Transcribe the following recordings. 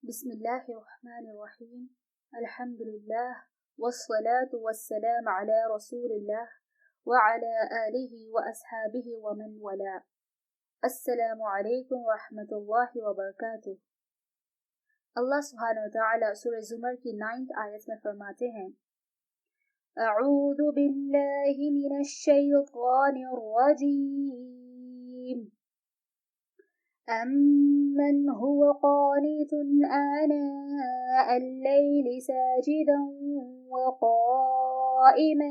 بسم الله الرحمن الرحيم. الحمد لله والصلاة والسلام على رسول الله وعلى آله وأصحابه ومن والاه. السلام علیکم ورحمۃ اللہ وبرکاتہ. اللہ سبحانہ وتعالی سورہ زمر کی 9 آیت میں فرماتے ہیں اعوذ باللہ من الشیطان الرجیم أَمَّنْ هُوَ قَانِتٌ آنَاءَ اللَّيْلِ سَاجِدًا وَقَائِمًا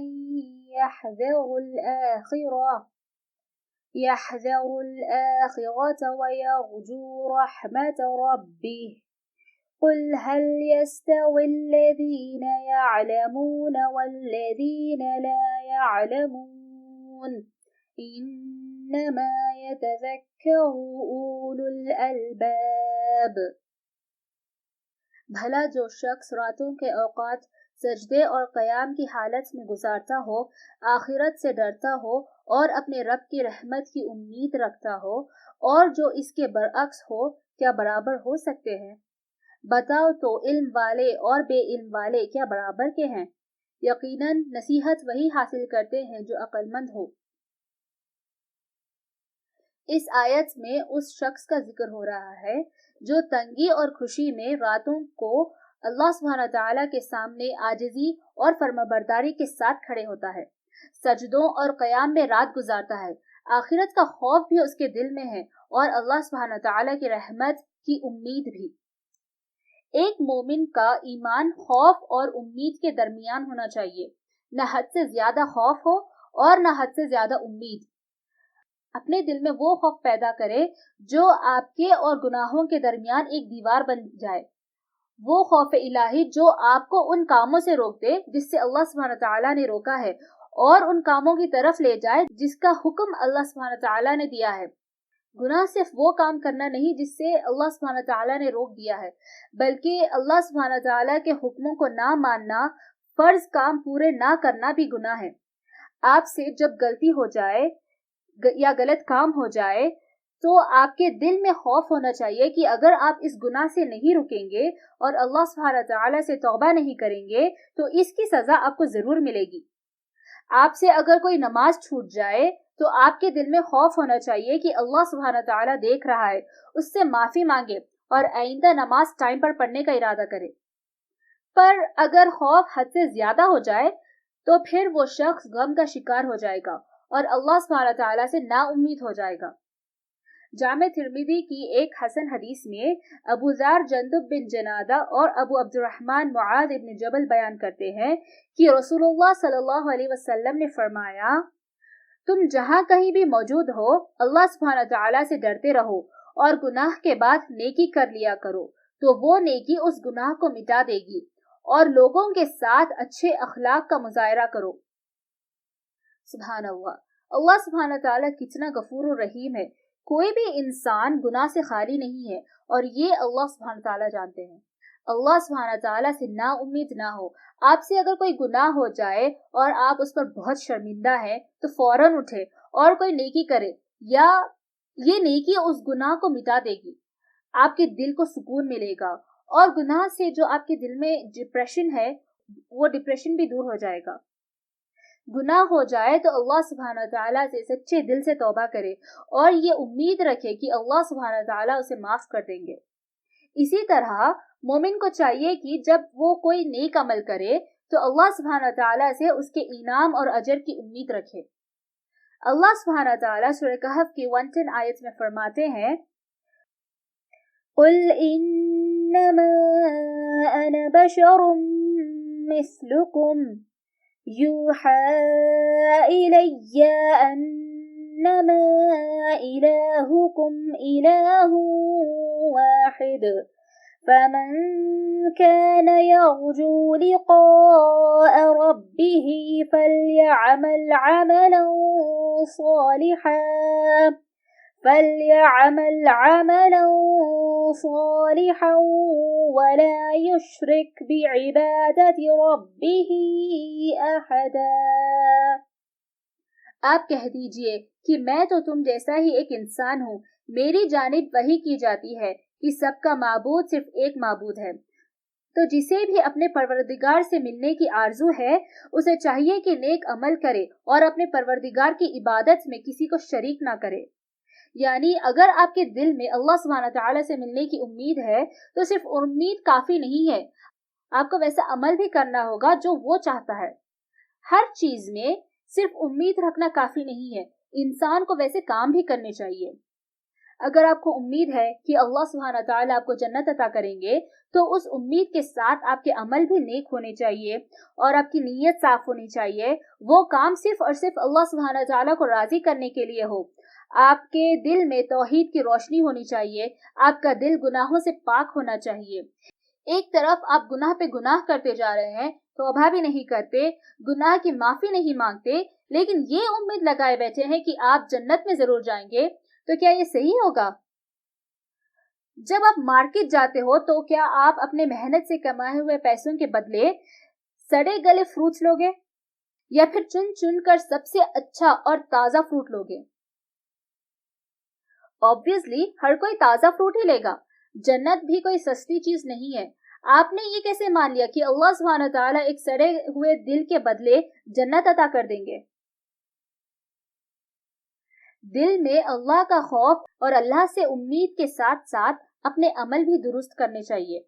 يَحْذَرُ الْآخِرَةَ وَيَرْجُو رَحْمَةَ رَبِّهِ قُلْ هَلْ يَسْتَوِي الَّذِينَ يَعْلَمُونَ وَالَّذِينَ لَا يَعْلَمُونَ انما يتذكر اولو الالباب. بھلا جو شخص راتوں کے اوقات سجدے اور قیام کی حالت میں گزارتا ہو، آخرت سے ڈرتا ہو اور اپنے رب کی رحمت کی امید رکھتا ہو، اور جو اس کے برعکس ہو، کیا برابر ہو سکتے ہیں؟ بتاؤ تو علم والے اور بے علم والے کیا برابر کے ہیں؟ یقیناً نصیحت وہی حاصل کرتے ہیں جو عقل مند ہو. اس آیت میں اس شخص کا ذکر ہو رہا ہے جو تنگی اور خوشی میں راتوں کو اللہ سبحانہ تعالیٰ کے سامنے عاجزی اور فرمانبرداری کے ساتھ کھڑے ہوتا ہے، سجدوں اور قیام میں رات گزارتا ہے، آخرت کا خوف بھی اس کے دل میں ہے اور اللہ سبحانہ تعالیٰ کی رحمت کی امید بھی. ایک مومن کا ایمان خوف اور امید کے درمیان ہونا چاہیے، نہ حد سے زیادہ خوف ہو اور نہ حد سے زیادہ امید. اپنے دل میں وہ خوف پیدا کرے جو آپ کے اور گناہوں کے درمیان ایک دیوار بن جائے، وہ خوف الہی جو آپ کو ان کاموں سے روک دے جس سے اللہ سبحانہ تعالیٰ نے روکا ہے، اور ان کاموں کی طرف لے جائے جس کا حکم اللہ سبحانہ تعالیٰ نے دیا ہے. گناہ صرف وہ کام کرنا نہیں جس سے اللہ سبحانہ تعالیٰ نے روک دیا ہے، بلکہ اللہ سبحانہ تعالیٰ کے حکموں کو نہ ماننا، فرض کام پورے نہ کرنا بھی گناہ ہے. آپ سے جب غلطی ہو جائے یا غلط کام ہو جائے تو آپ کے دل میں خوف ہونا چاہیے کہ اگر آپ اس گناہ سے نہیں رکیں گے اور اللہ سبحانہ تعالیٰ سے توبہ نہیں کریں گے تو اس کی سزا آپ کو ضرور ملے گی. آپ سے اگر کوئی نماز چھوٹ جائے تو آپ کے دل میں خوف ہونا چاہیے کہ اللہ سبحانہ تعالیٰ دیکھ رہا ہے، اس سے معافی مانگے اور آئندہ نماز ٹائم پر پڑھنے کا ارادہ کرے. پر اگر خوف حد سے زیادہ ہو جائے تو پھر وہ شخص غم کا شکار ہو جائے گا اور اللہ سبحانہ تعالیٰ سے نا امید ہو جائے گا. جامع ترمذی کی ایک حسن حدیث میں ابو ذر جندب بن جنادہ اور ابو عبد الرحمن معاذ ابن جبل بیان کرتے ہیں کہ رسول اللہ صلی اللہ علیہ وسلم نے فرمایا، تم جہاں کہیں بھی موجود ہو اللہ سبحانہ تعالیٰ سے ڈرتے رہو اور گناہ کے بعد نیکی کر لیا کرو تو وہ نیکی اس گناہ کو مٹا دے گی، اور لوگوں کے ساتھ اچھے اخلاق کا مظاہرہ کرو. سبحان اللہ. اللہ سبحانہ تعالیٰ کتنا غفور و رحیم ہے. کوئی بھی انسان گناہ سے خالی نہیں ہے اور یہ اللہ سبحانہ تعالیٰ جانتے ہیں. اللہ سبحانہ تعالیٰ سے نا امید نہ ہو. آپ سے اگر کوئی گناہ ہو جائے اور آپ اس پر بہت شرمندہ ہیں تو فوراً اٹھے اور کوئی نیکی کرے، یا یہ نیکی اس گناہ کو مٹا دے گی، آپ کے دل کو سکون ملے گا، اور گناہ سے جو آپ کے دل میں ڈپریشن ہے وہ ڈپریشن بھی دور ہو جائے گا. گناہ ہو جائے تو اللہ سبحانہ تعالیٰ سے سچے دل سے توبہ کرے اور یہ امید رکھے کہ اللہ سبحانہ تعالیٰ اسے معاف کر دیں گے. اسی طرح مومن کو چاہیے کہ جب وہ کوئی نیک عمل کرے تو اللہ سبحانہ تعالیٰ سے اس کے انعام اور اجر کی امید رکھے. اللہ سبحانہ تعالیٰ سورہ کہف کی 110 آیت میں فرماتے ہیں، قُلْ إِنَّمَا أَنَا بَشَرٌ مِثْلُكُمْ يُوحَى إِلَيَّ أَنَّمَا إِلَٰهُكُمْ إِلَٰهٌ وَاحِدٌ فَمَن كَانَ يَرْجُو لِقَاءَ رَبِّهِ فَلْيَعْمَلْ عَمَلًا صَالِحًا وَلَا يُشْرِكْ بِعِبَادَةِ رَبِّهِ أَحَدًا. آپ کہہ دیجئے کہ میں تو تم جیسا ہی ایک انسان ہوں، میری جانب وحی کی جاتی ہے کہ سب کا معبود صرف ایک معبود ہے، تو جسے بھی اپنے پروردگار سے ملنے کی آرزو ہے اسے چاہیے کہ نیک عمل کرے اور اپنے پروردگار کی عبادت میں کسی کو شریک نہ کرے۔ یعنی اگر آپ کے دل میں اللہ سبحانہ تعالیٰ سے ملنے کی امید ہے تو صرف امید کافی نہیں ہے، آپ کو ویسا عمل بھی کرنا ہوگا جو وہ چاہتا ہے۔ ہر چیز میں صرف امید رکھنا کافی نہیں ہے، انسان کو ویسے کام بھی کرنے چاہیے۔ اگر آپ کو امید ہے کہ اللہ سبحانہ تعالیٰ آپ کو جنت عطا کریں گے تو اس امید کے ساتھ آپ کے عمل بھی نیک ہونے چاہیے اور آپ کی نیت صاف ہونی چاہیے، وہ کام صرف اور صرف اللہ سبحانہ تعالیٰ کو راضی کرنے کے لیے ہو۔ آپ کے دل میں توحید کی روشنی ہونی چاہیے، آپ کا دل گناہوں سے پاک ہونا چاہیے۔ ایک طرف آپ گناہ پہ گناہ کرتے جا رہے ہیں، توبہ بھی نہیں کرتے، گناہ کی معافی نہیں مانگتے، لیکن یہ امید لگائے بیٹھے ہیں کہ آپ جنت میں ضرور جائیں گے، تو کیا یہ صحیح ہوگا؟ جب آپ مارکیٹ جاتے ہو تو کیا آپ اپنے محنت سے کمائے ہوئے پیسوں کے بدلے سڑے گلے فروٹس لوگے یا پھر چن چن کر سب سے اچھا اور تازہ فروٹ لوگے؟ obviously ہر کوئی تازہ فروٹ ہی لے گا۔ جنت بھی کوئی سستی چیز نہیں ہے۔ آپ نے یہ کیسے مان لیا کہ اللہ سبحانہ تعالیٰ ایک سڑے ہوئے دل کے بدلے جنت عطا کر دیں گے؟ دل میں اللہ کا خوف اور اللہ سے امید کے ساتھ ساتھ اپنے عمل بھی درست کرنے چاہیے۔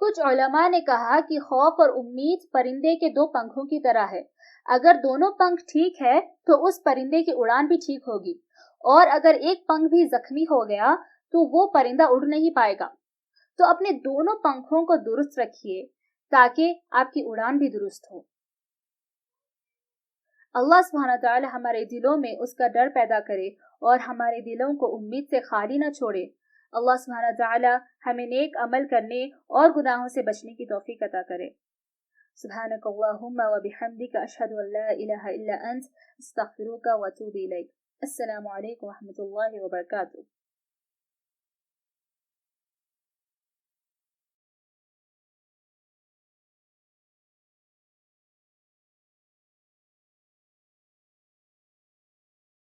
کچھ علماء نے کہا کہ خوف اور امید پرندے کے دو پنکھوں کی طرح ہے، اگر دونوں پنکھ ٹھیک ہے تو اس پرندے کی اڑان بھی ٹھیک ہوگی، اور اگر ایک پنکھ بھی زخمی ہو گیا تو وہ پرندہ اڑ نہیں پائے گا۔ تو اپنے دونوں پنکھوں کو درست رکھیے تاکہ آپ کی اڑان بھی درست ہو۔ اللہ سبحانہ تعالی ہمارے دلوں میں اس کا ڈر پیدا کرے اور ہمارے دلوں کو امید سے خالی نہ چھوڑے۔ اللہ سبحانہ تعالی ہمیں نیک عمل کرنے اور گناہوں سے بچنے کی توفیق عطا کرے۔ سبحانک اللہم و بحمدک، اشہد ان لا الہ الا انت، استغفرک و اتوب الیک۔ السلام علیکم و رحمۃ اللہ وبرکاتہ۔